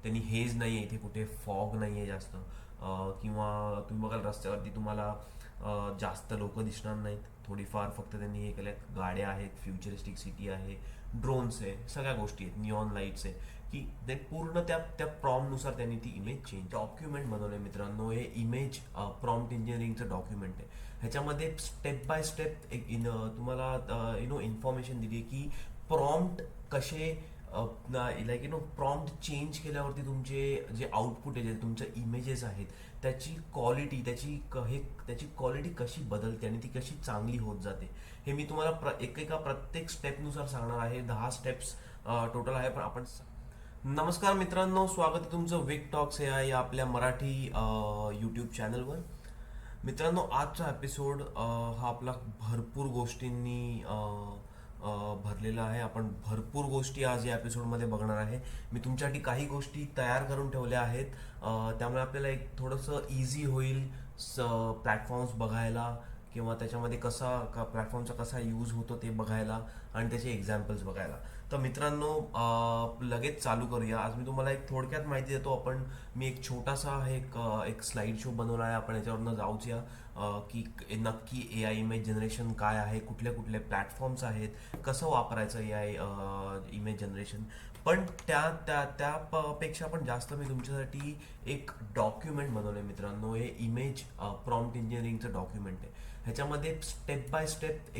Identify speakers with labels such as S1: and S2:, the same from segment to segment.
S1: त्यांनी हेज नाही आहे इथे, कुठे फॉग नाही आहे जास्त, किंवा तुम्ही बघाल रस्त्यावरती तुम्हाला जास्त लोक दिसणार नाहीत. थोडीफार फक्त त्यांनी हे केल्यात, गाड्या आहेत, फ्युचरिस्टिक सिटी आहे, ड्रोन्स आहे, सगळ्या गोष्टी आहेत, निऑन लाईट्स आहे, की ते पूर्ण त्या त्या प्रॉम्प्टनुसार त्यांनी ती इमेज चेंज डॉक्युमेंट बनवलं मित्रांनो. हे इमेज प्रॉम्प्ट इंजिनिअरिंगचं डॉक्युमेंट आहे. ह्याच्यामध्ये स्टेप बाय स्टेप एक तुम्हाला इन्फॉर्मेशन दिली आहे की प्रॉम्प्ट कसे, लाईक प्रॉम्प्ट चेंज केल्यावरती तुमचे जे आउटपुट आहे, जे तुमचे इमेजेस आहेत, त्याची क्वालिटी, त्याची क्वालिटी कशी बदलते आणि ती कशी चांगली होत जाते, हे मी तुम्हाला एकेका प्रत्येक स्टेपनुसार सांगणार आहे. 10 स्टेप्स टोटल आहे. पण आपण नमस्कार मित्रांनो, स्वागत आहे तुमचं विक टॉक्स या आपल्या मराठी यूट्यूब चॅनलवर. मित्रांनो, आजचा एपिसोड हा आपला भरपूर गोष्टींनी भरलेला आहे. आपण भरपूर गोष्टी आज या एपिसोडमध्ये बघणार आहे. मी तुमच्यासाठी काही गोष्टी तयार करून ठेवल्या आहेत, त्यामुळे आपल्याला एक थोडंसं इझी होईल प्लॅटफॉर्म्स बघायला, किंवा त्याच्यामध्ये प्लॅटफॉर्मचा कसा यूज होतो ते बघायला, आणि त्याचे एक्झाम्पल्स बघायला. तर मित्रांनो, लगेच चालू करूया. आज मी तुम्हाला एक थोडक्यात माहिती देतो. मी एक छोटासा एक स्लाइड शो बनवला आहे. आपण याच्यावरनं जाऊया की नक्की ए आय इमेज जनरेशन काय आहे, कुठले कुठले प्लॅटफॉर्म्स आहेत, कसं वापरायचं ए आय इमेज जनरेशन. पण त्यापेक्षा पण जास्त मी तुमच्यासाठी एक डॉक्युमेंट बनवलं आहे मित्रांनो. हे इमेज प्रॉम्प्ट इंजिनिअरिंगचं डॉक्युमेंट आहे. ह्याच्यामध्ये स्टेप बाय स्टेप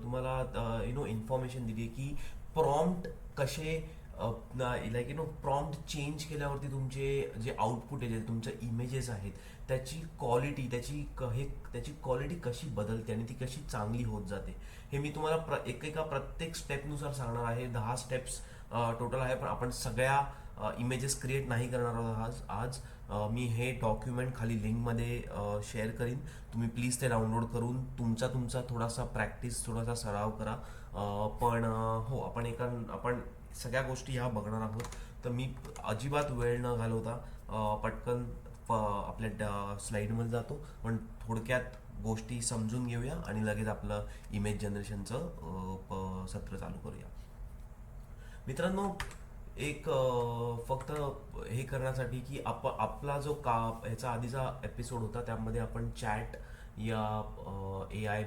S1: तुम्हाला इन्फॉर्मेशन दिली आहे की प्रॉम्प्ट कसे, प्रॉम्प्ट चेंज केल्यावरती तुमचे जे आउटपुट आहे, जे तुमचे इमेजेस आहेत, त्याची क्वालिटी, त्याची क्वालिटी कशी बदलते आणि ती कशी चांगली होत जाते, हे मी तुम्हाला एकेका प्रत्येक स्टेपनुसार सांगणार आहे. 10 स्टेप्स टोटल आहे. पण आपण सगळ्या इमेजेस क्रिएट नाही करणार आहोत आज. मी हे डॉक्युमेंट खाली लिंकमध्ये शेअर करीन. तुम्ही प्लीज ते डाउनलोड करून तुमचा थोडासा प्रॅक्टिस, थोडासा सराव करा. पण हो, आपण सगळ्या गोष्टी ह्या बघणार आहोत. तर मी अजिबात वेळ न घालवता पटकन आपल्या स्लाईडमध्ये जातो. पण थोडक्यात गोष्टी समजून घेऊया आणि लगेच आपलं इमेज जनरेशनचं सत्र चालू करूया. मित्रांनो, एक फक्त हे करण्यासाठी की आपला जो ह्याचा आधीचा एपिसोड होता, त्यामध्ये आपण चॅट या ए आय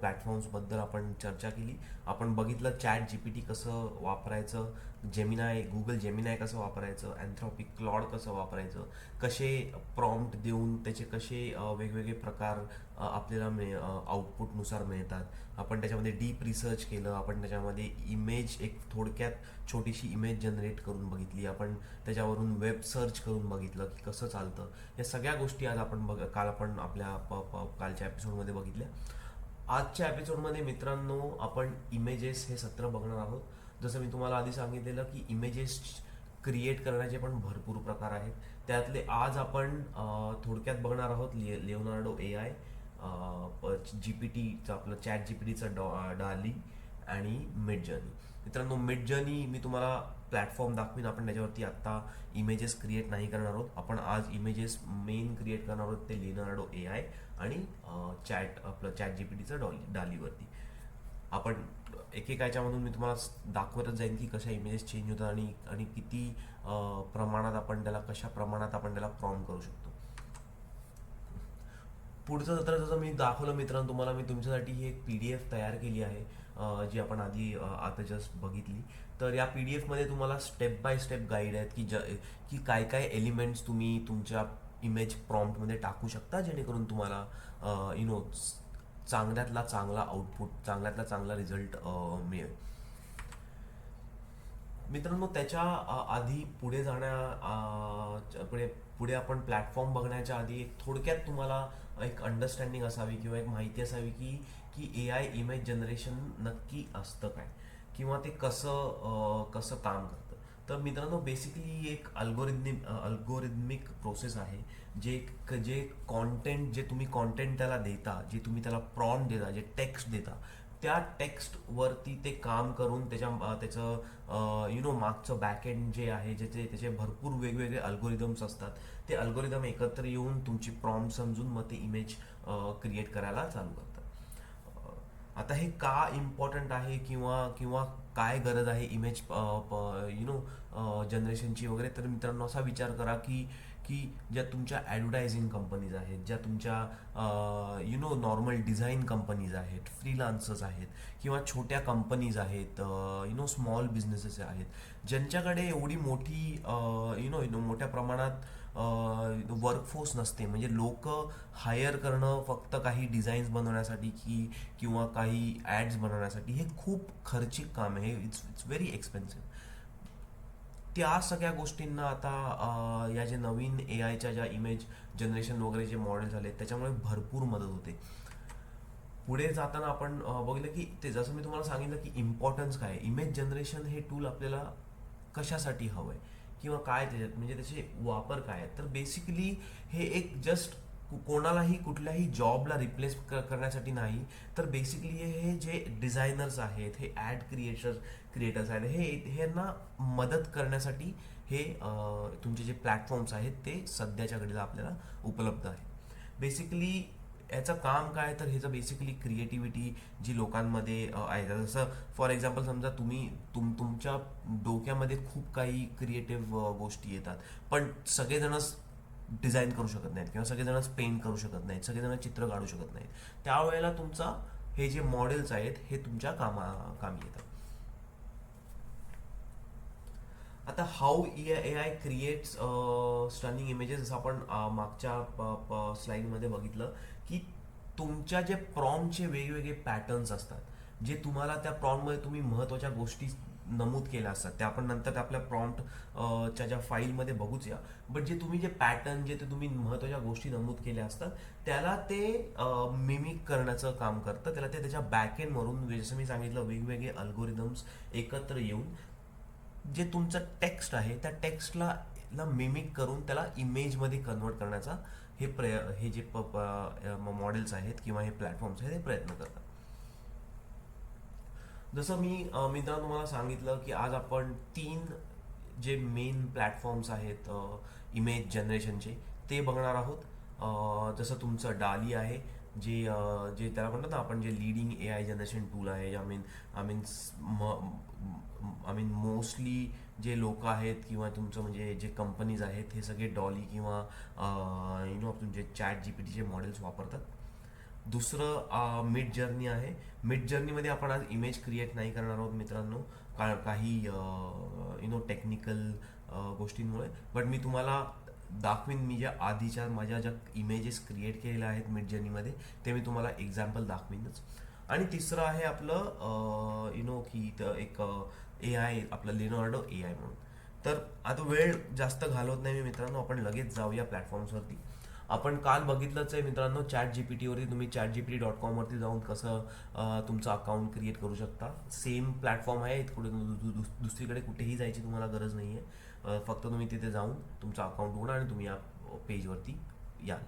S1: प्लॅटफॉर्म्सबद्दल आपण चर्चा केली. आपण बघितलं चॅट जीपीटी कसं वापरायचं, गुगल जेमिनाय कसं वापरायचं, अँथ्रॉपिक क्लॉड कसं वापरायचं, कसे प्रॉम्प्ट देऊन त्याचे कसे वेगवेगळे प्रकार आपल्याला आउटपुटनुसार मिळतात. आपण त्याच्यामध्ये डीप रिसर्च केलं. आपण त्याच्यामध्ये इमेज, एक थोडक्यात छोटीशी इमेज जनरेट करून बघितली. आपण त्याच्यावरून वेब सर्च करून बघितलं की कसं चालतं. या सगळ्या गोष्टी आज काल आपण आपल्या कालच्या एपिसोडमध्ये बघितल्या. आजच्या एपिसोडमध्ये मित्रांनो, आपण इमेजेस हे सत्र बघणार आहोत. जसं मी तुम्हाला आधी सांगितलेलं की इमेजेस क्रिएट करण्याचे पण भरपूर प्रकार आहेत. त्यातले आज आपण थोडक्यात बघणार आहोत लिओनार्डो ए आय, जीपीटीचं, आपलं चॅट जीपीटीचं डाली आणि मिड जर्नी. मित्रांनो, मिड जर्नी मी तुम्हाला प्लॅटफॉर्म दाखवीन. आपण त्याच्यावरती आत्ता इमेजेस क्रिएट नाही करणार आहोत. आपण आज इमेजेस मेन क्रिएट करणार आहोत ते लिओनार्डो ए आय आणि चॅट जीपीटीचं डालीवरती. आपण एकेका याच्यामधून मी तुम्हाला दाखवतच जाईन की कशा इमेजेस चेंज होतात आणि किती कशा प्रमाणात आपण त्याला प्रॉम्प्ट करू शकतो. पुढचं सत्र जसं मी दाखवलं मित्रांनो तुम्हाला, मी तुमच्यासाठी ही एक PDF तयार केली आहे, जी आपण आता जस्ट बघितली. तर या PDF मध्ये तुम्हाला स्टेप बाय स्टेप गाईड आहेत की काय काय एलिमेंट्स तुम्ही तुमच्या इमेज प्रॉम्प्टमध्ये टाकू शकता, जेणेकरून तुम्हाला चांगल्यातला चांगला आउटपुट, चांगल्यातला चांगला रिझल्ट मिळेल. मित्रांनो, त्याच्या आधी पुढे आपण प्लॅटफॉर्म बघण्याच्या आधी एक थोडक्यात तुम्हाला एक अंडरस्टँडिंग असावी, किंवा एक माहिती असावी की ए आय इमेज जनरेशन नक्की असतं काय, किंवा ते कसं काम करतं. तर मित्रांनो, बेसिकली एक अल्गोरिदमिक प्रोसेस आहे. जे तुम्ही कॉन्टेंट त्याला देता, जे तुम्ही त्याला प्रॉम्प्ट देता, जे टेक्स्ट देता, त्या टेक्स्टवरती ते काम करून त्याचं मागचं बॅकएंड जे आहे, त्याचे भरपूर वेगवेगळे अल्गोरिदम्स असतात. ते अल्गोरिदम एकत्र येऊन तुमची प्रॉम्प्ट समजून मग ते इमेज क्रिएट करायला चालू करतात. आता हे का इम्पॉर्टंट आहे किंवा किंवा काय गरज आहे इमेज जनरेशनची वगैरे, तर मित्रांनो असा विचार करा की की ज्या तुमच्या ॲडव्हर्टायझिंग कंपनीज आहेत, ज्या तुमच्या नॉर्मल डिझाईन कंपनीज आहेत, फ्रीलान्सर्स आहेत किंवा छोट्या कंपनीज आहेत, स्मॉल बिझनेसेस आहेत, ज्यांच्याकडे एवढी मोठी मोठ्या प्रमाणात वर्कफोर्स नसते, म्हणजे लोक हायर करणं फक्त काही डिझाईन्स बनवण्यासाठी किंवा काही ॲड्स बनवण्यासाठी, हे खूप खर्चिक काम आहे. It's very expensive. त्या सगळ्या गोष्टींना आता या जे नवीन ए आयच्या ज्या इमेज जनरेशन वगैरे जे मॉडेल झाले त्याच्यामुळे भरपूर मदत होते. पुढे जाताना आपण बघितलं की ते जसं मी तुम्हाला सांगितलं की इम्पॉर्टन्स काय, इमेज जनरेशन हे टूल आपल्याला कशासाठी हवं आहे किंवा काय त्याच्यात म्हणजे त्याचे वापर काय आहेत. तर बेसिकली हे एक जस्ट कोणालाही कुठल्याही जॉबला रिप्लेस करण्यासाठी नाही, तर बेसिकली हे जे डिझायनर्स आहेत, हे ॲड क्रिएटर्स आहेत, हे यांना मदत करण्यासाठी हे तुमचे जे प्लॅटफॉर्म्स आहेत ते सध्याच्या घडीला आपल्याला उपलब्ध आहे. बेसिकली याचं काम काय, तर ह्याचं बेसिकली क्रिएटिव्हिटी जी लोकांमध्ये आहे, जसं फॉर एक्झाम्पल समजा तुमच्या डोक्यामध्ये खूप काही क्रिएटिव्ह गोष्टी येतात, पण सगळेजणच डिझाईन करू शकत नाहीत किंवा सगळेजणच पेंट करू शकत नाहीत, सगळेजण चित्र काढू शकत नाहीत. त्यावेळेला तुमचा हे जे मॉडेल्स आहेत हे तुमच्या कामी येतात. आता how A I creates stunning images, जसं आपण मागच्या स्लाइडमध्ये बघितलं की तुमच्या जे प्रॉम्प्टचे वेगवेगळे पॅटर्न्स असतात, जे तुम्हाला त्या प्रॉम्प्टमध्ये तुम्ही महत्त्वाच्या गोष्टी नमूद केल्या असतात, त्या आपण नंतर आपल्या प्रॉम्प्टच्या ज्या फाईलमध्ये बघूच या. बट जे तुम्ही जे पॅटर्न जे ते तुम्ही महत्त्वाच्या गोष्टी नमूद केल्या असतात त्याला ते मिमिक करण्याचं काम करतं. त्याला ते त्याच्या बॅकएंडवरून, जसं मी सांगितलं, वेगवेगळे अल्गोरिदम्स एकत्र येऊन जे तुमचं टेक्स्ट आहे त्या टेक्स्टला मिमिक करून त्याला इमेजमध्ये कन्वर्ट करण्याचा हे जे मॉडेल्स आहेत किंवा हे प्लॅटफॉर्म्स आहेत हे प्रयत्न करतात. जसं मी मित्रांनो तुम्हाला सांगितलं की आज आपण 3 जे मेन प्लॅटफॉर्म्स आहेत इमेज जनरेशनचे ते बघणार आहोत. जसं तुमचं डाली आहे, जे त्याला म्हणतात ना आपण, जे leading a I generation tool आहे. आय मीन मोस्टली जे लोक आहेत किंवा तुमचं म्हणजे जे कंपनीज आहेत हे सगळे डॉली किंवा तुमचे चॅट जीपीटीचे मॉडेल्स वापरतात. दुसरं मिड जर्नी आहे. मिड जर्नीमध्ये आपण आज इमेज क्रिएट नाही करणार आहोत मित्रांनो, काही टेक्निकल गोष्टींमुळे. बट मी तुम्हाला दाखवीन, मी ज्या आधीच्या माझ्या ज्या इमेजेस क्रिएट केलेल्या आहेत मिड जर्नीमध्ये ते मी तुम्हाला एक्झाम्पल दाखवीनच. आणि तिसरं आहे आपलं की एक ए आय, आपलं लिओनार्डो ए आय म्हणून. तर आता वेळ जास्त घालवत नाही मी मित्रांनो, आपण लगेच जाऊया प्लॅटफॉर्म्सवरती. आपण काल बघितलंच आहे मित्रांनो, चॅट जीपीटीवरती तुम्ही chatgpt.com वरती जाऊन कसं तुमचं अकाउंट क्रिएट करू शकता. सेम प्लॅटफॉर्म आहे, कुठे दुसरीकडे कुठेही जायची तुम्हाला गरज नाही आहे. फक्त तुम्ही तिथे जाऊन तुमचं अकाउंट उघडा आणि तुम्ही या पेजवरती याल.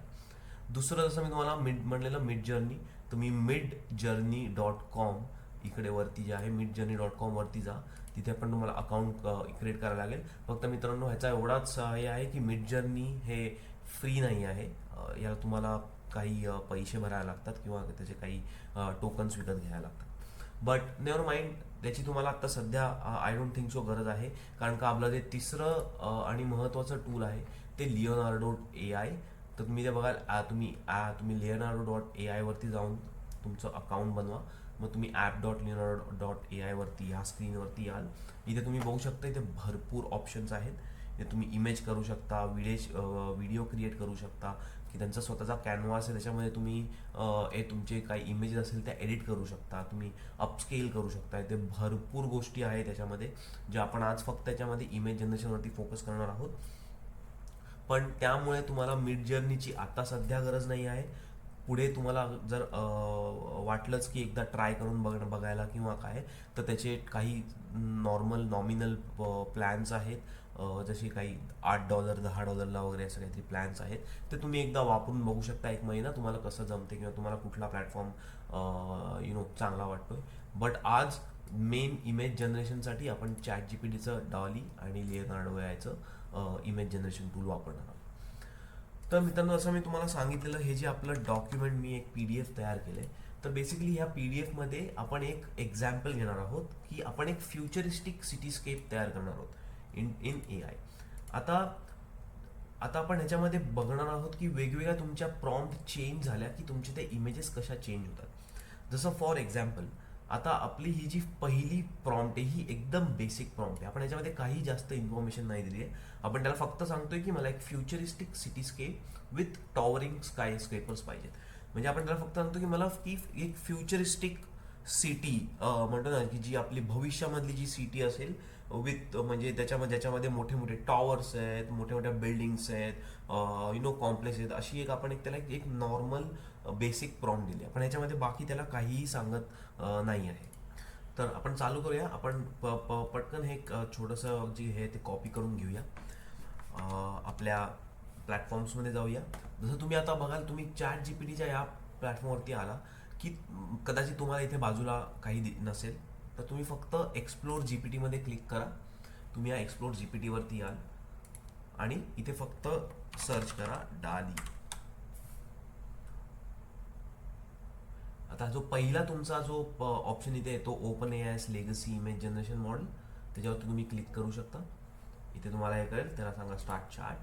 S1: दुसरं जसं मी तुम्हाला म्हणलेलं मिड जर्नी, तुम्ही midjourney.com इकडे वरती जे आहे midjourney.com वरती जा. तिथे पण तुम्हाला अकाउंट क्रिएट करायला लागेल. फक्त मित्रांनो ह्याचा एवढाच हे आहे की मिड जर्नी हे फ्री नाही आहे. याला तुम्हाला काही पैसे भरायला लागतात किंवा त्याचे काही टोकन्स विकत घ्यायला लागतात. बट नेवर माइंड, त्याची तुम्हाला आत्ता सध्या आय डोंट थिंक सो गरज आहे, कारण का आपलं जे तिसरं आणि महत्त्वाचं टूल आहे ते लिओनार्डो ए आय. तर तुम्ही ते बघाल, तुम्ही लिओनार्डो.ai वरती जाऊन तुमचं अकाउंट बनवा. मग तुम्ही app.leonardo.ai वरती ह्या स्क्रीनवरती याल. इथे तुम्ही बघू शकता, इथे भरपूर ऑप्शन्स आहेत. इथे तुम्ही इमेज करू शकता, व्हिडिओ क्रिएट करू शकता, की त्यांचा स्वतःचा कॅनव्हास आहे त्याच्यामध्ये तुम्ही तुमचे काही इमेजेस असेल त्या एडिट करू शकता, तुम्ही अपस्केल करू शकता. इथे भरपूर गोष्टी आहेत त्याच्यामध्ये, ज्या आपण आज फक्त त्याच्यामध्ये इमेज जनरेशनवरती फोकस करणार आहोत. पण त्यामुळे तुम्हाला मिड जर्नीची आता सध्या गरज नाही आहे. पुढे तुम्हाला जर वाटलंच की एकदा ट्राय करून बघायला किंवा काय, तर त्याचे काही नॉमिनल प्लॅन्स आहेत, जसे काही $8 $10 वगैरे असं काहीतरी प्लॅन्स आहेत. ते तुम्ही एकदा वापरून बघू शकता, 1 महिना तुम्हाला कसं जमते किंवा तुम्हाला कुठला प्लॅटफॉर्म चांगला वाटतोय. बट आज मेन इमेज जनरेशनसाठी आपण चॅट जीपीटीचं डॉली आणि लिओनार्डो याचं इमेज जनरेशन टूल वापरणार आहोत. तर मित्रांनो, असं मी तुम्हाला सांगितलेलं, हे जे आपलं डॉक्युमेंट, मी एक PDF तयार केलं आहे, तर बेसिकली ह्या PDF मध्ये आपण एक एक्झाम्पल घेणार आहोत की आपण एक फ्युचरिस्टिक सिटीस्केप तयार करणार आहोत इन इन AI. आता आता आपण ह्याच्यामध्ये बघणार आहोत की वेगवेगळ्या तुमच्या प्रॉम्प्ट चेंज झाल्या की तुमचे ते इमेजेस कशा चेंज होतात. जसं फॉर एक्झाम्पल, आता आपली ही जी पहिली प्रॉम्प्ट आहे ही एकदम बेसिक प्रॉम्प्ट आहे. आपण याच्यामध्ये काही जास्त इन्फॉर्मेशन नाही दिली आहे. आपण त्याला फक्त सांगतोय की मला एक futuristic cityscape with towering sky scrapers पाहिजेत. म्हणजे आपण त्याला फक्त सांगतो की मला की एक फ्युचरिस्टिक सिटी म्हणतो ना की जी आपली भविष्यामधली जी सिटी असेल विथ म्हणजे ज्याच्यामध्ये मोठे मोठे टॉवर्स आहेत, मोठ्या मोठ्या बिल्डिंग्स आहेत, कॉम्प्लेक्स आहेत, अशी एक आपण त्याला एक नॉर्मल बेसिक प्रॉम्प्ट दिली. आपण याच्यामध्ये बाकी त्याला काहीही सांगत नाही आहे. तर आपण चालू करूया. आपण पटकन हे छोटंसं जे हे ते कॉपी करून घेऊया. आपल्या प्लॅटफॉर्म्समध्ये जाऊया. जसं तुम्ही आता बघाल, तुम्ही ChatGPTच्या या प्लॅटफॉर्मवरती आला की कदाचित तुम्हाला इथे बाजूला काही नसेल, तर तुम्ही फक्त एक्सप्लोर GPT मध्ये क्लिक करा. तुम्ही या एक्सप्लोर GPT वरती याल आणि इथे फक्त सर्च करा डाली. आता जो पहिला तुमचा जो ऑप्शन इथे येतो open AI's legacy image generation model, त्याच्यावरती तुम्ही क्लिक करू शकता. इथे तुम्हाला हे कळेल, त्याला सांगा स्टार्ट चॅट.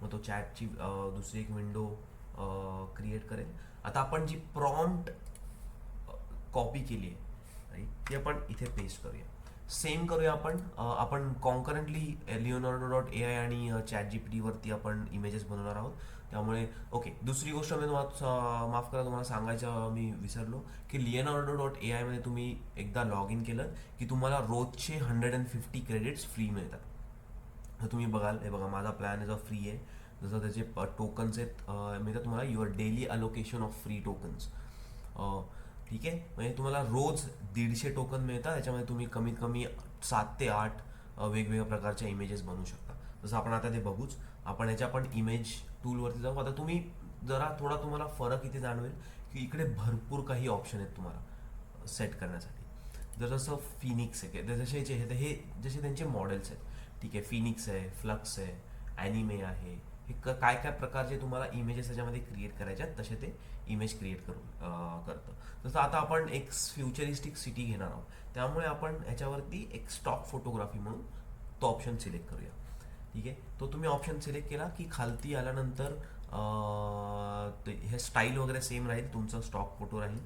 S1: मग तो चॅटची दुसरी एक विंडो क्रिएट करेल. आता आपण जी प्रॉम्प्ट कॉपी केली आहे ती आपण इथे पेस्ट करूया. सेम करूया आपण कॉन्करंटली Leonardo.ai आणि ChatGPT वरती आपण इमेजेस बनवणार आहोत. त्यामुळे ओके, दुसरी गोष्ट मी तुम्हाला माफ करा, तुम्हाला सांगायचं मी विसरलो की Leonardo.ai मध्ये तुम्ही एकदा लॉग इन केलं की तुम्हाला रोजचे 150 क्रेडिट्स फ्री मिळतात. तर तुम्ही बघाल, हे बघा माझा प्लॅन जो फ्री आहे. जसं त्याचे टोकन्स आहेत मिळतात तुम्हाला, your daily allocation of free tokens. ठीक आहे, म्हणजे तुम्हाला रोज 150 टोकन मिळतात. त्याच्यामध्ये तुम्ही कमीत कमी 7 ते 8 वेगवेगळ्या प्रकारच्या इमेजेस बनवू शकता. जसं आपण आता ते बघूच. आपण ह्याच्या पण इमेज टूलवरती जाऊ. आता तुम्ही थोडा तुम्हाला फरक इथे जाणवेल की इकडे भरपूर काही ऑप्शन आहेत तुम्हाला सेट करण्यासाठी. जसं फिनिक्स आहे, हे जसे त्यांचे मॉडेल्स आहेत. ठीक आहे, फिनिक्स आहे, फ्लक्स आहे, ॲनिमे आहे. हे काय काय प्रकारचे तुम्हाला इमेजेस त्याच्यामध्ये क्रिएट करायचे आहेत, तसे ते इमेज क्रिएट करतं. जसं आता आपण एक फ्युचरिस्टिक सिटी घेणार आहोत, त्यामुळे आपण ह्याच्यावरती एक स्टॉक फोटोग्राफी म्हणून तो ऑप्शन सिलेक्ट करूया. ठीक आहे, तो तुम्ही ऑप्शन सिलेक्ट केला की खालती आल्यानंतर हे स्टाईल वगैरे सेम राहील, तुमचं स्टॉक फोटो राहील.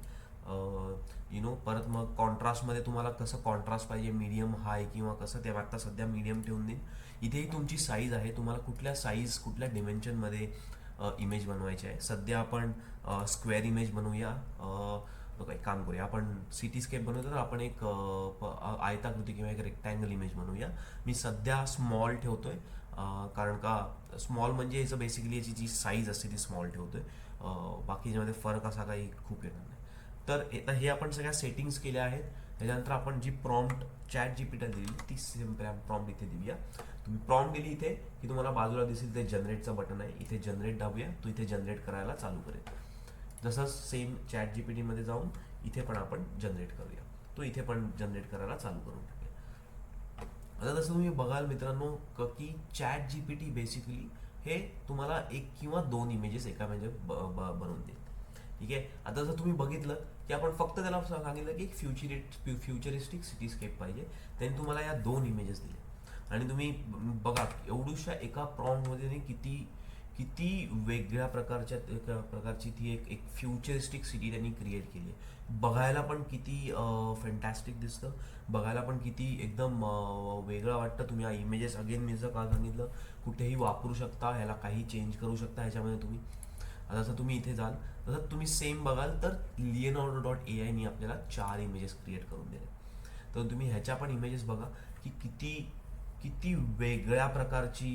S1: परत मग कॉन्ट्रास्टमध्ये तुम्हाला कसं कॉन्ट्रास्ट पाहिजे, मीडियम हाय किंवा कसं, ते आता सध्या मीडियम ठेवून देईन. इथेही तुमची साईज आहे, तुम्हाला कुठल्या साईज कुठल्या डिमेन्शनमध्ये इमेज बनवायची आहे. सध्या आपण स्क्वेअर इमेज बनवूया. एक काम करूया, आपण सिटीस्केप बनवतो तर आपण एक आयताकृती किंवा एक रेक्टँगल इमेज बनवूया. मी सध्या स्मॉल ठेवतोय, कारण का स्मॉल म्हणजे याचं बेसिकली याची जी साईज असते ती स्मॉल ठेवतोय. बाकी याच्यामध्ये फरक असा काही खूप येणार नाही. तर हे आपण सगळ्या सेटिंग्स केल्या आहेत. त्याच्यानंतर आपण जी प्रॉम्प्ट ChatGPT दिली ती सिम्पल प्रॉम्प्ट इथे देऊया. तुम्ही प्रॉम्प्ट दिली इथे की तुम्हाला बाजूला दिसेल ते जनरेटचं बटन आहे. इथे जनरेट दाबूया, तो इथे जनरेट करायला चालू करेल. जसं सेम ChatGPT मध्ये जाऊन इथे पण आपण जनरेट करूया. तो इथे पण जनरेट करायला चालू करून टाकूया. आता जसं तुम्ही बघाल मित्रांनो की ChatGPT बेसिकली हे तुम्हाला 1 किंवा 2 इमेजेस एका म्हणजे बनवून देईल. ठीक आहे, आता जर तुम्ही बघितलं की आपण फक्त त्याला सांगितलं की फ्युचरिस्टिक सिटीस्केप पाहिजे, त्यांनी तुम्हाला या 2 इमेजेस दिले. आणि तुम्ही बघा एवढ्याशा एका प्रॉम्प्टमध्ये किती वेगळ्या प्रकारची ती एक फ्युचरिस्टिक सिटी त्यांनी क्रिएट केली आहे. बघायला पण किती फॅन्टॅस्टिक दिसतं, बघायला पण किती एकदम वेगळं वाटतं. तुम्ही हा इमेजेस अगेन मी जर का सांगितलं कुठेही वापरू शकता, ह्याला काही चेंज करू शकता ह्याच्यामध्ये तुम्ही. आता जसं तुम्ही इथे जाल तसं तुम्ही सेम बघाल तर Leonardo.ai नी आपल्याला 4 इमेजेस क्रिएट करून दिले. तर तुम्ही ह्याच्या पण इमेजेस बघा की किती वेगळ्या प्रकारची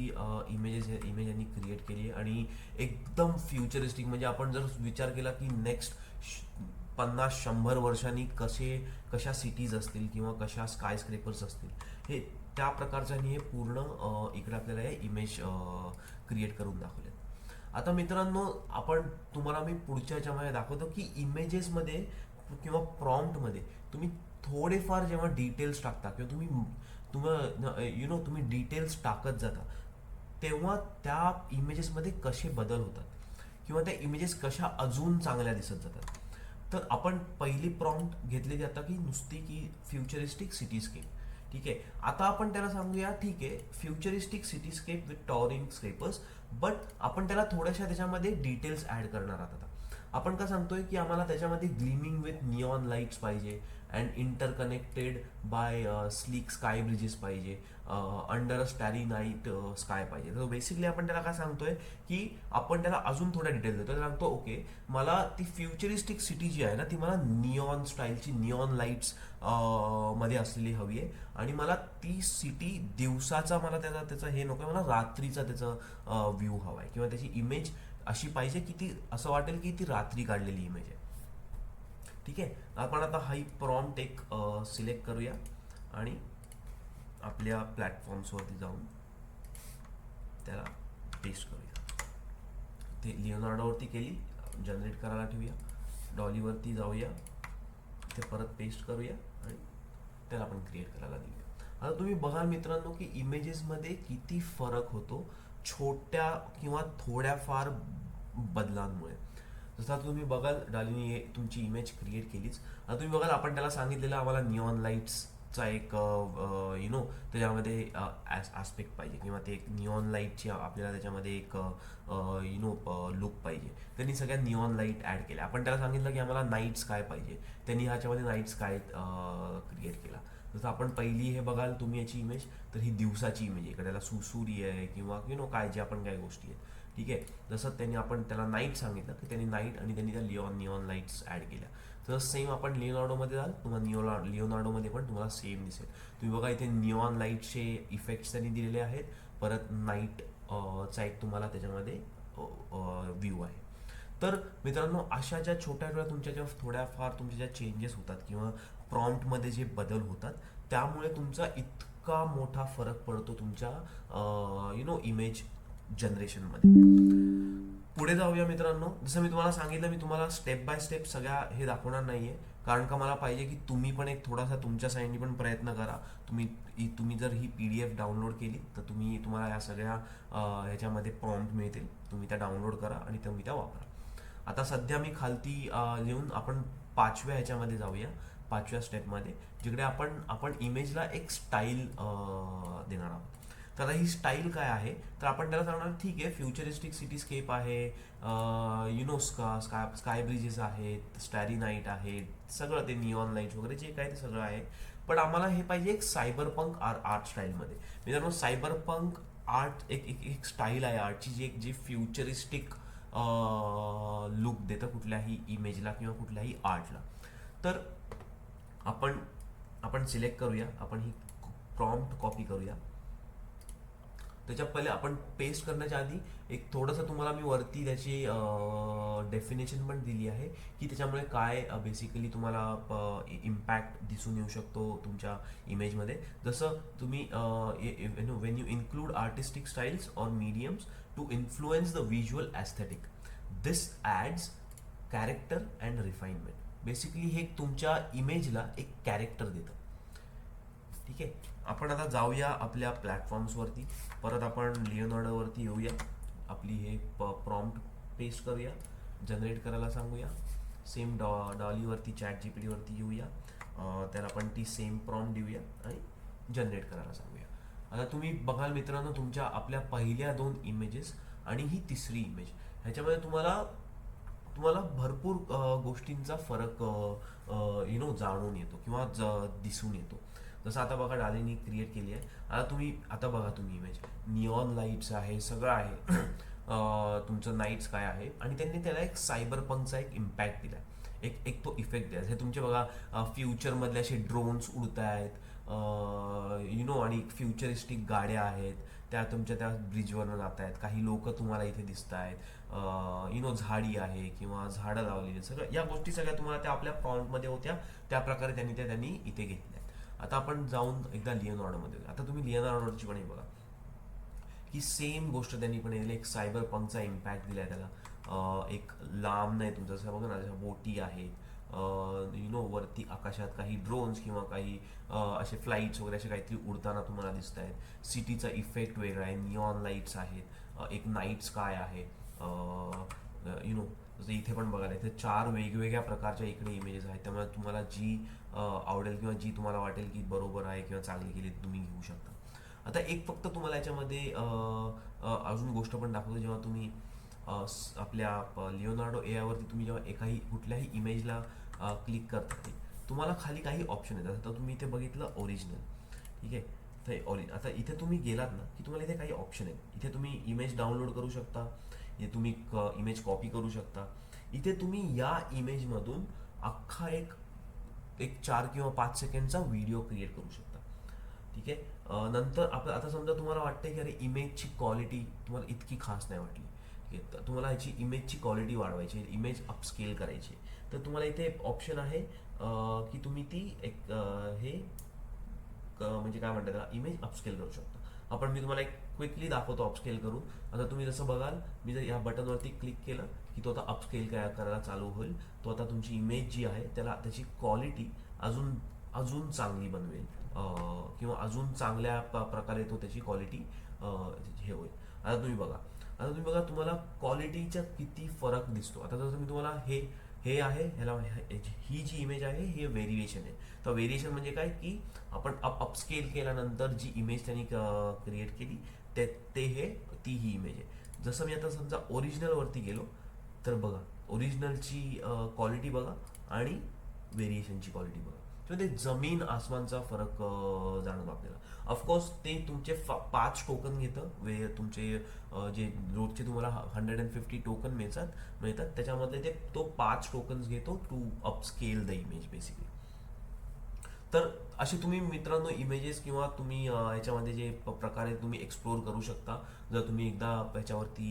S1: इमेज यांनी क्रिएट केली आहे. आणि एकदम फ्युचरिस्टिक, म्हणजे आपण जर विचार केला की नेक्स्ट 50-100 वर्षांनी कशा सिटीज असतील किंवा कशा स्काय स्क्रेपर्स असतील, हे त्या प्रकारच्यानी हे पूर्ण इकडे आपल्याला हे इमेज क्रिएट करून दाखवले. आता मित्रांनो तुम्हाला मी पुढच्या ह्याच्यामध्ये दाखवतो की इमेजेसमध्ये किंवा प्रॉम्प्टमध्ये तुम्ही थोडेफार जेव्हा डिटेल्स टाकता किंवा तुम्ही डिटेल्स टाकत जाता, तेव्हा त्या इमेजेसमध्ये कसे बदल होतात किंवा त्या इमेजेस कशा अजून चांगल्या दिसत जातात. तर आपण पहिली प्रॉम्प्ट घेतलेली आता की नुसती की फ्युचरिस्टिक सिटीस्केप. ठीक आहे, आता आपण त्याला सांगूया ठीक आहे फ्युचरिस्टिक सिटीस्केप विथ टॉरिंग स्केपर्स, बट आपण त्याला थोड्याशा त्याच्यामध्ये डिटेल्स ऍड करणार आहात. आता आपण का सांगतोय की आम्हाला त्याच्यामध्ये ग्लीमिंग विथ निऑन लाईट्स पाहिजे and interconnected by sleek sky bridges पाहिजे, under a starry night sky पाहिजे. तर बेसिकली आपण त्याला काय सांगतोय की आपण त्याला अजून थोड्या डिटेल देतो. त्याला सांगतो ओके मला ती फ्युचरिस्टिक सिटी जी आहे ना ती मला निऑन स्टाईलची निऑन लाईट्स मध्ये असलेली हवी आहे, आणि मला ती सिटी दिवसाचा मला त्याचा त्याचा हे नको आहे, मला रात्रीचा त्याचा व्ह्यू हवा आहे, किंवा त्याची इमेज अशी पाहिजे की ती असं वाटेल की ती रात्री काढलेली इमेज आहे. ठीक आहे, आपण आता हा प्रॉम्प्ट एक सिलेक्ट करूया आणि आपल्या प्लॅटफॉर्म्सवरती जाऊन त्याला पेस्ट करूया. ते लिओनार्डोवरती केली, जनरेट करायला ठेवूया, डॉलीवरती जाऊया, ते परत पेस्ट करूया आणि त्याला आपण क्रिएट करायला देऊया. आता तुम्ही बघाल मित्रांनो की इमेजेसमध्ये किती फरक होतो छोट्या किंवा थोड्याफार बदलांमुळे. जसं आता तुम्ही बघाल डालीने तुमची इमेज क्रिएट केलीच. आता तुम्ही बघाल आपण त्याला सांगितलेलं आम्हाला निऑन लाईट्सचा एक त्याच्यामध्ये आस्पेक्ट पाहिजे, किंवा ते एक निऑन लाईटची आपल्याला त्याच्यामध्ये एक लुक पाहिजे. त्यांनी सगळ्या निऑन लाईट ॲड केल्या. आपण त्याला सांगितलं की आम्हाला नाईट स्काय पाहिजे, त्यांनी ह्याच्यामध्ये नाईट स्काय क्रिएट केला. जसं आपण पहिली हे बघाल तुम्ही याची इमेज, तर ही दिवसाची इमेज आहे, इकडे सुसूरी आहे किंवा काय जे आपण काय गोष्टी आहेत. ठीक आहे, जसं त्यांनी आपण त्याला नाईट सांगितलं की त्यांनी नाईट आणि त्यांनी त्या निऑन लाईट्स ॲड केल्या. तर सेम आपण लिओनार्डोमध्ये जाल, तुम्हाला लिओनार्डोमध्ये पण तुम्हाला सेम दिसेल. तुम्ही बघा इथे निऑन लाईटचे इफेक्ट्स त्यांनी दिलेले आहेत, परत नाईट चा एक तुम्हाला त्याच्यामध्ये व्ह्यू आहे. तर मित्रांनो अशा ज्या छोट्या छोट्या तुमच्या ज्या थोड्याफार तुमच्या ज्या चेंजेस होतात किंवा प्रॉम्प्टमध्ये जे बदल होतात त्यामुळे तुमचा इतका मोठा फरक पडतो तुमच्या इमेज जनरेशनमध्ये. पुढे जाऊया मित्रांनो. जसं मी तुम्हाला सांगितलं, मी तुम्हाला स्टेप बाय स्टेप सगळ्या हे दाखवणार नाहीये, कारण का मला पाहिजे की तुम्ही पण एक थोडासा तुमच्या साईडनी पण प्रयत्न करा. तुम्ही जर ही PDF डाउनलोड केली तर तुम्हाला या सगळ्या ह्याच्यामध्ये प्रॉम्प्ट मिळतील, तुम्ही त्या डाउनलोड करा आणि तुम्ही त्या वापरा. आता सध्या मी खालती येऊन आपण 5व्या ह्याच्यामध्ये जाऊया, 5व्या स्टेपमध्ये, जिकडे आपण इमेजला एक स्टाईल देणार आहोत. तर आता ही स्टाईल काय आहे, तर आपण त्याला सांगणार ठीक आहे फ्युचरिस्टिक सिटीस्केप आहे, स्काय ब्रिजेस आहेत, स्टॅरी नाईट आहे, सगळं ते निऑन लाईट वगैरे जे काय ते सगळं आहे, पण आम्हाला हे पाहिजे एक सायबर पंक आर्ट स्टाईलमध्ये. मित्रांनो सायबर पंक आर्ट एक स्टाईल आहे आर्टची, जी फ्युचरिस्टिक लुक देतं कुठल्याही इमेजला किंवा कुठल्याही आर्टला. तर आपण सिलेक्ट करूया, आपण ही प्रॉम्प्ट कॉपी करूया. त्याच्या पहिले आपण पेस्ट करण्याच्या आधी एक थोडंसं तुम्हाला मी वरती त्याची डेफिनेशन पण दिली आहे की त्याच्यामुळे काय बेसिकली तुम्हाला इम्पॅक्ट दिसून येऊ शकतो तुमच्या इमेजमध्ये. जसं तुम्ही when you include artistic styles or mediums to influence the visual aesthetic, this adds character and refinement. Basically हे तुमच्या इमेजला एक कॅरेक्टर देतं. ठीक आहे, आपण आता जाऊया आपल्या प्लॅटफॉर्म्सवरती, परत आपण लिओनार्डोवरती येऊया, आपली हे प्रॉम्प्ट पेस्ट करूया, जनरेट करायला सांगूया. सेम डॉलीवरती ChatGPTवरती येऊया, त्याला आपण ती सेम प्रॉम्प्ट देऊया आणि जनरेट करायला सांगूया. आता तुम्ही बघाल मित्रांनो तुमच्या आपल्या पहिल्या 2 इमेजेस आणि ही तिसरी इमेज, ह्याच्यामध्ये तुम्हाला भरपूर गोष्टींचा फरक जाणून येतो किंवा दिसून येतो. जसं आता बघा डालीनी क्रिएट केली आहे. आता बघा तुम्ही इमेज, निऑन लाईट्स आहे, सगळं आहे, तुमचं नाईट्स काय आहे, आणि त्यांनी त्याला एक सायबर पंकचा एक इम्पॅक्ट दिला, एक तो इफेक्ट दिला. हे तुमचे बघा फ्युचरमधले असे ड्रोन्स उडत आहेत, आणि फ्युचरिस्टिक गाड्या आहेत, त्या तुमच्या त्या ब्रिजवरनं जात आहेत, काही लोक तुम्हाला इथे दिसत आहेत, झाडी आहे किंवा झाडं लावलेली, सगळं या गोष्टी सगळ्या तुम्हाला त्या आपल्या प्रॉम्प्टमध्ये होत्या, त्या प्रकारे त्यांनी इथे घेतल्या. आता आपण जाऊन एकदा लिओनार्डोमध्ये. आता तुम्ही लिओनार्डोची पण हे बघा की सेम गोष्ट त्यांनी पण एक सायबर पंकचा इम्पॅक्ट दिलाय त्याला. एक लांब नाही तुमचं असं बघा ना, जशा बोटी आहेत, वरती आकाशात काही ड्रोन्स किंवा काही असे फ्लाईट्स वगैरे असे काहीतरी उडताना तुम्हाला दिसत आहेत. सिटीचा इफेक्ट वेगळा आहे, निऑन लाईट्स आहेत, एक नाईट स्काय आहे, जसं इथे पण बघायला इथे 4 वेगवेगळ्या प्रकारच्या इकडे इमेजेस आहेत. त्यामुळे तुम्हाला जी आवडेल किंवा जी तुम्हाला वाटेल की बरोबर आहे किंवा चांगली केली तुम्ही घेऊ शकता. आता एक फक्त तुम्हाला याच्यामध्ये अजून गोष्ट पण दाखवतो. जेव्हा तुम्ही आपल्या लिओनार्डो ए आयवरती तुम्ही जेव्हा एकाही कुठल्याही इमेजला क्लिक करता, तुम्हाला खाली काही ऑप्शन येतात. तर तुम्ही इथे बघितलं ओरिजिनल, ठीक आहे. तर आता इथे तुम्ही गेलात ना की तुम्हाला इथे काही ऑप्शन आहेत. इथे तुम्ही इमेज डाउनलोड करू शकता, इथे तुम्ही इमेज कॉपी करू शकता. इथे तुम्ही या इमेजमधून अख्खा एक एक 4 किंवा 5 सेकंडचा व्हिडिओ क्रिएट करू शकता, ठीक आहे. नंतर आपलं आता समजा तुम्हाला वाटतंय की अरे इमेजची क्वालिटी तुम्हाला इतकी खास नाही वाटली, ठीक आहे. तर तुम्हाला याची इमेजची क्वालिटी वाढवायची, इमेज अपस्केल करायची, तर तुम्हाला इथे ऑप्शन आहे की तुम्ही ती एक म्हणजे काय म्हणतात त्याला, इमेज अपस्केल करू शकता. आपण मी तुम्हाला एक क्विकली दाखवतो अपस्केल करून. आता तुम्ही जसं बघाल, मी जर या बटनवरती क्लिक केलं की तो आता अपस्केल करायला चालू होईल. तो आता तुमची इमेज जी आहे त्याला त्याची क्वालिटी अजून अजून चांगली बनवेल, किंवा अजून चांगल्या प्रकारे तो त्याची क्वालिटी हे होईल. आता तुम्ही बघा तुम्हाला क्वालिटीचा किती फरक दिसतो. आता जर मी तुम्हाला हे हे आहे ह्याला ही जी इमेज आहे हे व्हेरिएशन आहे. तर व्हेरिएशन म्हणजे काय की आपण अपस्केल केल्यानंतर जी इमेज त्यांनी क्रिएट केली ते हे ती ही इमेज आहे. जसं मी आता समजा ओरिजिनलवरती गेलो तर बघा ओरिजिनलची क्वालिटी बघा आणि व्हेरिएशनची क्वालिटी बघा, तर ते जमीन आसमानचा फरक जाणवतो आपल्याला. ऑफकोर्स ते तुमचे 5 टोकन घेतं, तुमचे जे रोजचे तुम्हाला 150 टोकन मिळतात त्याच्यामध्ये तो 5 टोकन्स घेतो to upscale the image basically. तर असे तुम्ही मित्रांनो इमेजेस किंवा तुम्ही याच्यामध्ये जे प्रकारे तुम्ही एक्सप्लोर करू शकता. जर तुम्ही एकदा याच्यावरती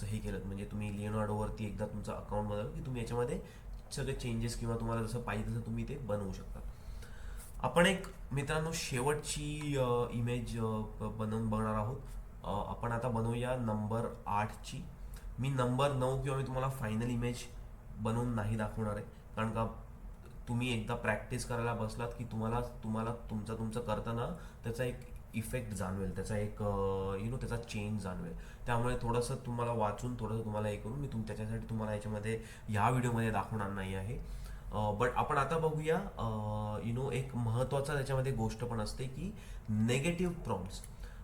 S1: हे केलं म्हणजे तुम्ही लिओनार्डोवरती एकदा तुमचं अकाउंट बनवलं की तुम्ही याच्यामध्ये सगळे चेंजेस किंवा तुम्हाला जसं पाहिजे तसं तुम्ही ते बनवू शकता. आपण एक मित्रांनो शेवटची इमेज बनवून बघणार आहोत. आपण आता बनवूया नंबर 8ची. मी नंबर 9 किंवा मी तुम्हाला फायनल इमेज बनवून नाही दाखवणार आहे, कारण का तुम्ही एकदा प्रॅक्टिस करायला बसलात की तुम्हाला तुम्हाला तुमचं करताना त्याचा एक इफेक्ट जाणवेल, त्याचा एक त्याचा चेंज जाणवेल. त्यामुळे थोडंसं तुम्हाला वाचून थोडंसं तुम्हाला हे करून मी त्याच्यासाठी तुम्हाला याच्यामध्ये ह्या व्हिडिओमध्ये दाखवणार नाही आहे. बट आपण आता बघूया एक महत्त्वाचा त्याच्यामध्ये गोष्ट पण असते की नेगेटिव्ह प्रॉम्प्ट्स.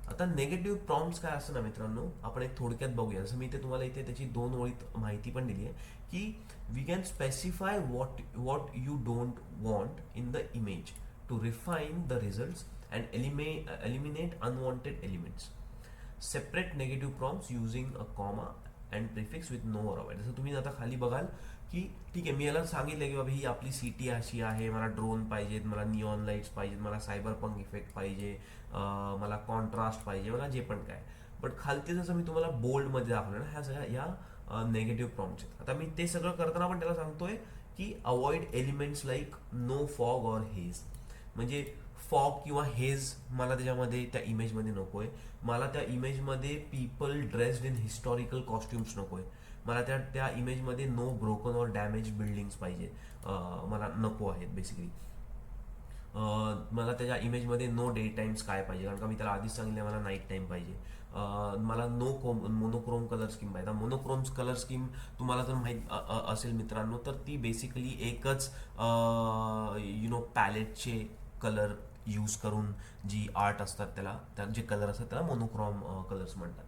S1: आता नेगेटिव्ह प्रॉम्प्ट्स काय असतं ना मित्रांनो, आपण एक थोडक्यात बघूया. जसं मी इथे तुम्हाला इथे त्याची 2 ओळीत माहिती पण दिली आहे की we can specify what you don't want in the image to refine the results and eliminate unwanted elements. Separate negative prompts using a comma and prefix with no or avoid. जसं तुम्ही आता खाली बघाल की ठीक आहे, मी याला सांगितलं की बाबा ही आपली सिटी अशी आहे, मला ड्रोन पाहिजेत, मला निऑन लाईट्स पाहिजेत, मला सायबर पंक इफेक्ट पाहिजे, मला कॉन्ट्रास्ट पाहिजे, मला जे पण काय. बट खालती जसं मी तुम्हाला बोल्डमध्ये दाखवलं ना, ह्या सगळ्या या नेगेटिव्ह प्रॉम्प्ट्स आहेत. आता मी ते सगळं करताना पण त्याला सांगतोय की avoid elements like no fog or haze. म्हणजे फॉग किंवा हेज मला त्याच्यामध्ये त्या इमेजमध्ये नको आहे. मला त्या इमेजमध्ये people dressed in historical costumes नको आहे. मला त्या इमेजमध्ये no broken or damage buildings पाहिजे, मला नको आहेत बेसिकली. मला त्याच्या इमेजमध्ये नो डे टाइम स्काय पाहिजे, कारण का मी त्याला आधीच सांगितलं मला नाईट टाइम पाहिजे. मला मोनोक्रोम कलर स्कीम पाहिजे. मोनोक्रोम कलर स्कीम तुम्हाला जर माहीत असेल मित्रांनो, तर ती बेसिकली एकच पॅलेटचे कलर यूज करून जी आर्ट असतात त्या जे कलर असतात त्याला मोनोक्रोम कलर्स म्हणतात.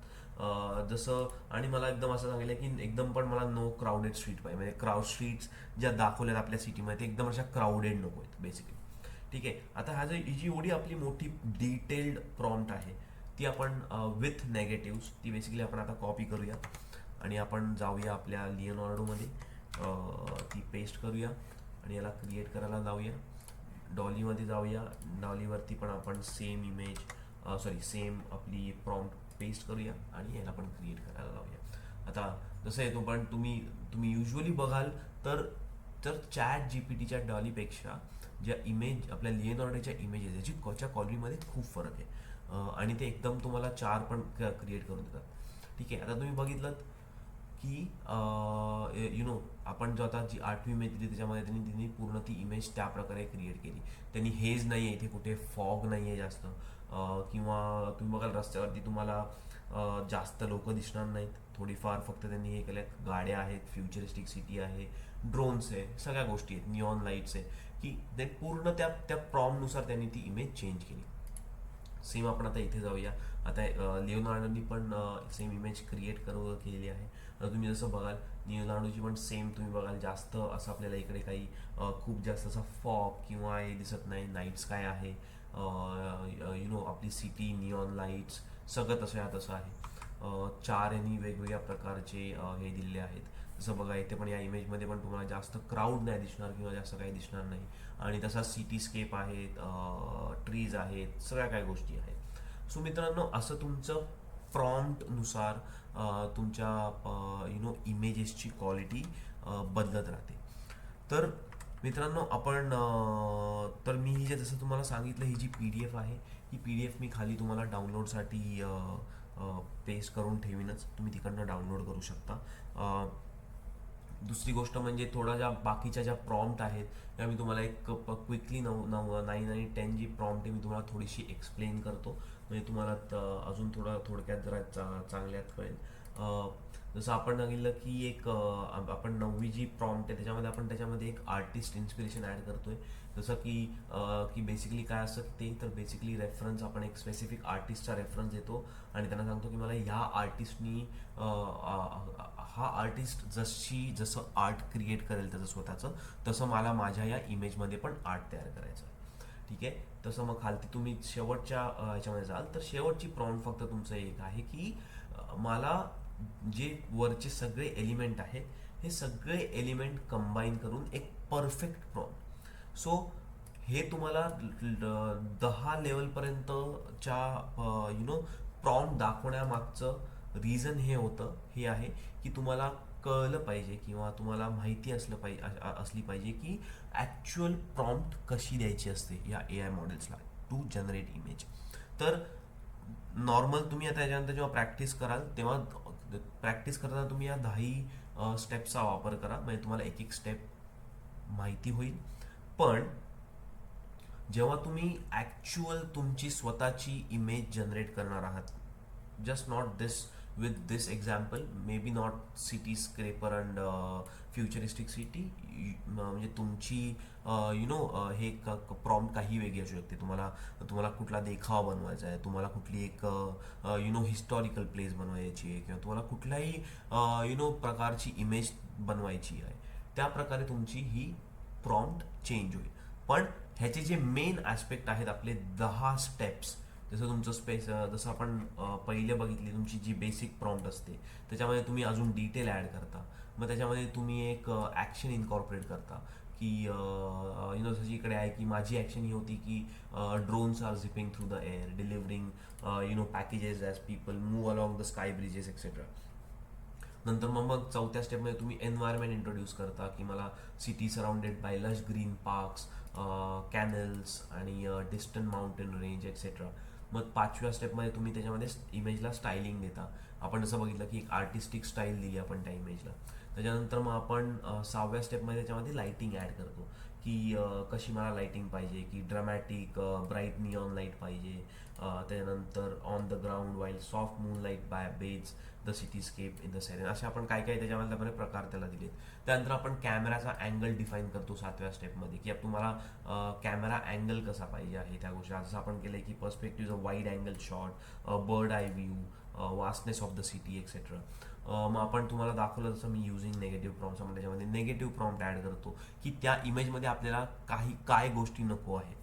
S1: जसं आणि मला एकदम असं सांगितलं की एकदम पण मला नो क्राऊडेड स्ट्रीट पाहिजे, म्हणजे क्राऊड स्ट्रीट्स ज्या दाखवल्यात आपल्या सिटीमध्ये ते एकदम अशा क्राऊडेड नको आहेत बेसिकली, ठीक आहे. आता ही जी एवढी आपली मोठी डिटेल्ड प्रॉम्प्ट आहे ती आपण विथ नेगेटिव्स ती बेसिकली आपण आता कॉपी करूया आणि आपण जाऊया आपल्या लिओनार्डोमध्ये, ती पेस्ट करूया आणि याला क्रिएट करायला लावूया. डॉलीमध्ये जाऊया, डॉलीवरती पण आपण सेम सेम आपली प्रॉम्प्ट पेस्ट करूया आणि याला पण क्रिएट करायला लावूया. आता जसं येतो पण तुम्ही युजली बघाल तर चॅट जीपीटीच्या डॉलीपेक्षा ज्या इमेज आपल्या लिओनार्डोच्या इमेज आहे त्याच्या क्वालिटीमध्ये खूप फरक आहे, आणि ते एकदम तुम्हाला 4 पण क्रिएट करून देतात, ठीक आहे. आता तुम्ही बघितलं की आपण जो आता जी 8वी इमेज दिली त्याच्यामध्ये त्यांनी पूर्ण ती इमेज त्या प्रकारे क्रिएट केली. त्यांनी हेज नाही आहे इथे, कुठे फॉग नाही आहे जास्त, किंवा तुम्ही बघाल रस्त्यावरती तुम्हाला जास्त लोक दिसणार नाहीत, थोडीफार फक्त त्यांनी हे केल्यात, गाड्या आहेत, फ्युचरिस्टिक सिटी आहे, ड्रोन्स आहे, सगळ्या गोष्टी आहेत, निऑन लाईट्स आहे, की ते पूर्ण त्या त्या प्रॉम्प्टनुसार त्यांनी ती इमेज चेंज केली. सेम आपण आता इथे जाऊया. आता लिओनार्डोनी पण सेम इमेज क्रिएट केलेली आहे. आता तुम्ही जसं बघाल लिओनार्डोची पण सेम तुम्ही बघाल जास्त असं आपल्याला इकडे काही खूप जास्त असा फॉग किंवा हे दिसत नाही, नाईट स्काय आहे, आपली सिटी, निऑन लाईट्स सगळं तसं तसं आहे. चार यांनी वेगवेगळ्या प्रकारचे हे दिलेले आहेत. जसं बघा इथे पण या इमेजमध्ये पण तुम्हाला जास्त क्राऊड नाही दिसणार किंवा जास्त काही दिसणार नाही. आणि तसा सिटीस्केप आहेत, ट्रीज आहेत, सगळ्या काही गोष्टी आहेत. सो मित्रांनो, असं तुमचं प्रॉम्प्टनुसार तुमच्या इमेजेसची क्वालिटी बदलत राहते. तर मित्रांनो, आपण तर मी ही जे जसं तुम्हाला सांगितलं, ही जी PDF आहे, ही PDF मी खाली तुम्हाला डाउनलोडसाठी पेस्ट करून ठेवीनच, तुम्ही तिकडनं डाउनलोड करू शकता. दुसरी गोष्ट म्हणजे थोडा ज्या बाकीच्या ज्या प्रॉम्प्ट आहेत त्या मी तुम्हाला एक क्विकली 9 आणि 10 जी प्रॉम्प्ट आहे मी तुम्हाला थोडीशी एक्सप्लेन करतो, म्हणजे तुम्हाला अजून थोडक्यात जरा चांगल्यात कळेल. जसं आपण सांगितलं की एक आपण 9वी जी प्रॉम्प्ट आहे त्याच्यामध्ये एक आर्टिस्ट इन्स्पिरेशन ॲड करतोय. जसं की बेसिकली काय असतं ते, तर बेसिकली रेफरन्स आपण एक स्पेसिफिक आर्टिस्टचा रेफरन्स देतो आणि त्यांना सांगतो की मला ह्या आर्टिस्टनी हा आर्टिस्ट जसं आर्ट क्रिएट करेल त्याचं स्वतःचं, तसं मला माझ्या या इमेजमध्ये पण आर्ट तयार करायचं आहे. ठीक आहे. तसं मग खालती तुम्ही शेवटच्या ह्याच्यामध्ये जाल तर शेवटची प्रॉम्प्ट फक्त तुमचं एक आहे की मला जे वरचे सगळे एलिमेंट आहेत हे सगळे एलिमेंट कंबाईन करून एक परफेक्ट प्रॉम्प्ट. सो हे तुम्हाला 10 लेवलपर्यंतच्या प्रॉम्प्ट दाखवण्यामागचं रिझन हे आहे की तुम्हाला कळलं पाहिजे किंवा तुम्हाला माहिती असली पाहिजे की ॲक्च्युअल प्रॉम्प्ट कशी द्यायची असते या AI मॉडेल्सला टू जनरेट इमेज. तर नॉर्मल तुम्ही आता याच्यानंतर जेव्हा प्रॅक्टिस कराल तेव्हा प्रॅक्टिस करताना तुम्ही या 10 स्टेप्सचा वापर करा, म्हणजे तुम्हाला एक एक स्टेप माहिती होईल. पण जेव्हा तुम्ही ॲक्च्युअल तुमची स्वतःची इमेज जनरेट करणार आहात, just not this with this example, maybe not city scraper and futuristic city, म्हणजे तुमची हे प्रॉम्प्ट काही वेगळी असू शकते. तुम्हाला कुठला देखावा बनवायचा आहे, तुम्हाला कुठली एक हिस्टॉरिकल प्लेस बनवायची आहे किंवा तुम्हाला कुठल्याही प्रकारची इमेज बनवायची आहे, त्या प्रकारे तुमची ही प्रॉम्प्ट चेंज होईल. पण ह्याचे जे मेन ॲस्पेक्ट आहेत आपले 10 स्टेप्स, जसं तुमचं जसं आपण पहिले बघितली तुमची जी बेसिक प्रॉम्प्ट असते त्याच्यामध्ये तुम्ही अजून डिटेल ॲड करता. मग त्याच्यामध्ये तुम्ही एक ॲक्शन इनकॉर्पोरेट करता की जशी इकडे आहे की माझी ॲक्शन ही होती की drones are zipping through the air delivering packages as people move along the sky bridges etcetera. नंतर मग चौथ्या स्टेपमध्ये तुम्ही एन्व्हायरमेंट इंट्रोड्यूस करता की मला city surrounded by lush green parks, canals आणि डिस्टंट माउंटेन रेंज एक्सेट्रा. मग 5व्या स्टेपमध्ये तुम्ही त्याच्यामध्ये इमेजला स्टायलिंग देता. आपण जसं बघितलं की एक आर्टिस्टिक स्टाईल दिली आपण त्या इमेजला. त्याच्यानंतर मग आपण 6व्या स्टेपमध्ये त्याच्यामध्ये लाईटिंग ॲड करतो की कशी मला लाईटिंग पाहिजे, की ड्रामॅटिक ब्राईट निऑन लाईट पाहिजे. त्याच्यानंतर on the ground while soft moonlight by bathes the cityscape in the serene, असे आपण काय त्याच्यामध्ये प्रकार त्याला दिलेत. त्यानंतर आपण कॅमेराचा अँगल डिफाईन करतो 7व्या स्टेपमध्ये की तुम्हाला कॅमेरा अँगल कसा पाहिजे आहे त्या गोष्टी. जसं आपण केलं की perspective wide angle shot, bird I view, vastness of the city etcetera. मग आपण तुम्हाला दाखवलं जसं मी युझिंग नेगेटिव्ह प्रॉम्प्ट, आपण त्याच्यामध्ये नेगेटिव्ह प्रॉम्प्ट ॲड करतो की त्या इमेजमध्ये आपल्याला काय गोष्टी नको आहेत.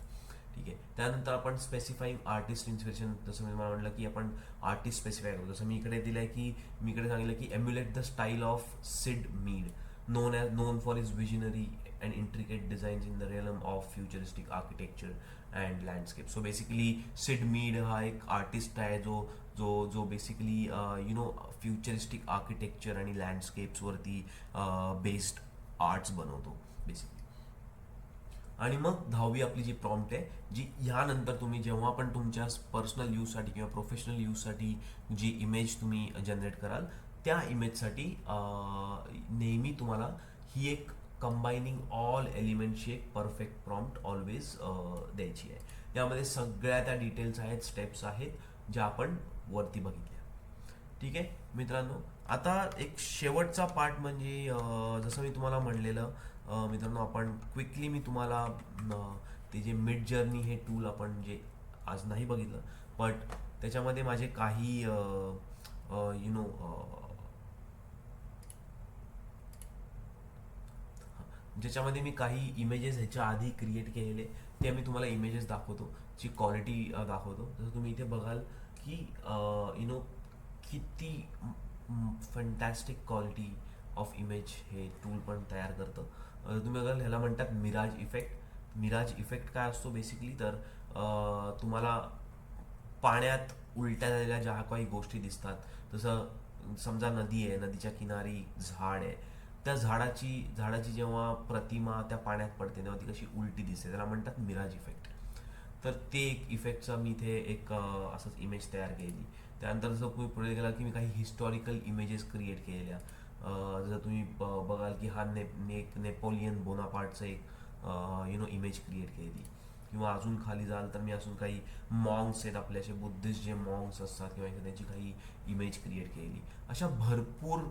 S1: ठीक आहे. त्यानंतर आपण स्पेसिफाईंग आर्टिस्ट इन्स्पिरेशन, जसं मी मला म्हटलं की आपण आर्टिस्ट स्पेसिफाय करतो. जसं मी इकडे दिलं आहे की मी इकडे सांगितलं की एम्युलेट द स्टाईल ऑफ सिड मीड, known for his visionary and intricate designs in the realm of futuristic architecture and landscape. So basically सिड मीड हा एक आर्टिस्ट आहे जो बेसिकली फ्युचरिस्टिक आर्किटेक्चर आणि लँडस्केप्सवरती बेस्ड आर्ट्स बनवतो बेसिकली. आणि मग 10वी आपली जी प्रॉम्प्ट आहे, जी ह्यानंतर तुम्ही जेव्हा पण तुमच्या पर्सनल यूजसाठी किंवा प्रोफेशनल यूजसाठी जी इमेज तुम्ही जनरेट कराल त्या इमेजसाठी नेहमी तुम्हाला ही एक कंबायनिंग ऑल एलिमेंटची एक परफेक्ट प्रॉम्प्ट ऑलवेज द्यायची आहे. यामध्ये सगळ्या त्या डिटेल्स आहेत, स्टेप्स आहेत ज्या आपण वरती बघितल्या. ठीक आहे मित्रांनो. आता एक शेवटचा पार्ट म्हणजे जसं मी तुम्हाला म्हणलेलं मित्रांनो, आपण क्विकली मी तुम्हाला ते जे मिड जर्नी हे टूल आपण जे आज नाही बघितलं, बट त्याच्यामध्ये माझे काही यु नो ज्याच्यामध्ये मी काही इमेजेस ह्याच्या आधी क्रिएट केलेले ते मी तुम्हाला इमेजेस दाखवतो, ची क्वालिटी दाखवतो. जसं तुम्ही इथे बघाल की किती फंटॅस्टिक क्वालिटी ऑफ इमेज हे टूल पण तयार करतं. तुम्ही बघाल ह्याला म्हणतात मिराज इफेक्ट. मिराज इफेक्ट काय असतो बेसिकली, तर तुम्हाला पाण्यात उलट्या झालेल्या ज्या काही गोष्टी दिसतात, जसं समजा नदी आहे, नदीच्या किनारी झाड आहे, त्या झाडाची जेव्हा प्रतिमा त्या पाण्यात पडते तेव्हा ती कशी उलटी दिसते, त्याला म्हणतात मिराज इफेक्ट. तर ते एक इफेक्टचा मी इथे एक असंच इमेज तयार केली. त्यानंतर जसं तुम्ही पुढे गेला की मी काही हिस्टॉरिकल इमेजेस क्रिएट केलेल्या. जसं तुम्ही बघाल की हा नेपोलियन बोनापार्टचं एक इमेज क्रिएट केली. किंवा अजून खाली जाल तर मी अजून काही मॉंग्स आहेत आपले, असे बुद्धिस्ट जे मॉंग्स असतात किंवा त्यांची काही इमेज क्रिएट केली. अशा भरपूर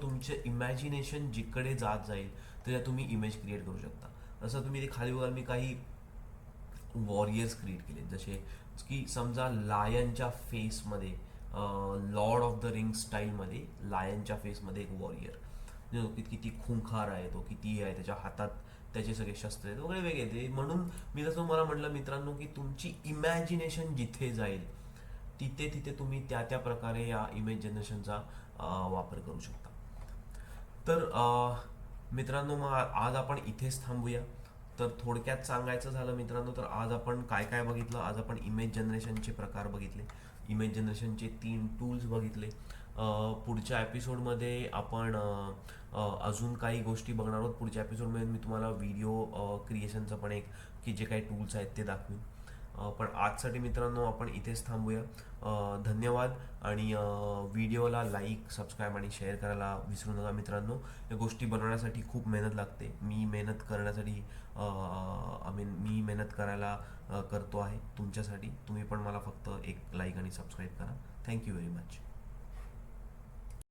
S1: तुमचे इमॅजिनेशन जिकडे जात जाईल त्याच्या तुम्ही इमेज क्रिएट करू शकता. जसं तुम्ही ते खाली बघाल मी काही वॉरियर्स क्रिएट केले, जसे की समजा लायनच्या फेसमध्ये, लॉर्ड ऑफ द रिंग स्टाईलमध्ये लायनच्या फेसमध्ये एक वॉरियर किती खुंखार आहे, तो किती आहे, त्याच्या हातात त्याचे सगळे शस्त्र आहेत वगैरे वेगळे ते. म्हणून मी जसं मला म्हटलं मित्रांनो की तुमची इमॅजिनेशन जिथे जाईल तिथे तिथे तुम्ही त्या त्या प्रकारे या इमेज जनरेशनचा वापर करू शकता. तर मित्रांनो, मग आज आपण इथेच थांबूया. तर थोडक्यात सांगायचं झालं मित्रांनो, तर आज आपण काय काय बघितलं. आज आपण इमेज जनरेशनचे प्रकार बघितले, इमेज जनरेशनचे 3 टूल्स बघितले. पुढच्या एपिसोडमध्ये आपण अजून काही गोष्टी बघणार आहोत. पुढच्या एपिसोडमध्ये मी तुम्हाला व्हिडिओ क्रिएशनचं पण एक की जे काही टूल्स आहेत ते दाखवीन. पण आजसाठी मित्रांनो आपण इथेच थांबूया. धन्यवाद. आणि व्हिडिओला लाईक, सबस्क्राईब आणि शेअर करायला विसरू नका मित्रांनो. या गोष्टी बनवण्यासाठी खूप मेहनत लागते. मी मेहनत करण्यासाठी मी मेहनत करायला करतो आहे तुमच्यासाठी. तुम्ही पण मला फक्त एक लाईक आणि सबस्क्राईब करा. Thank you very much.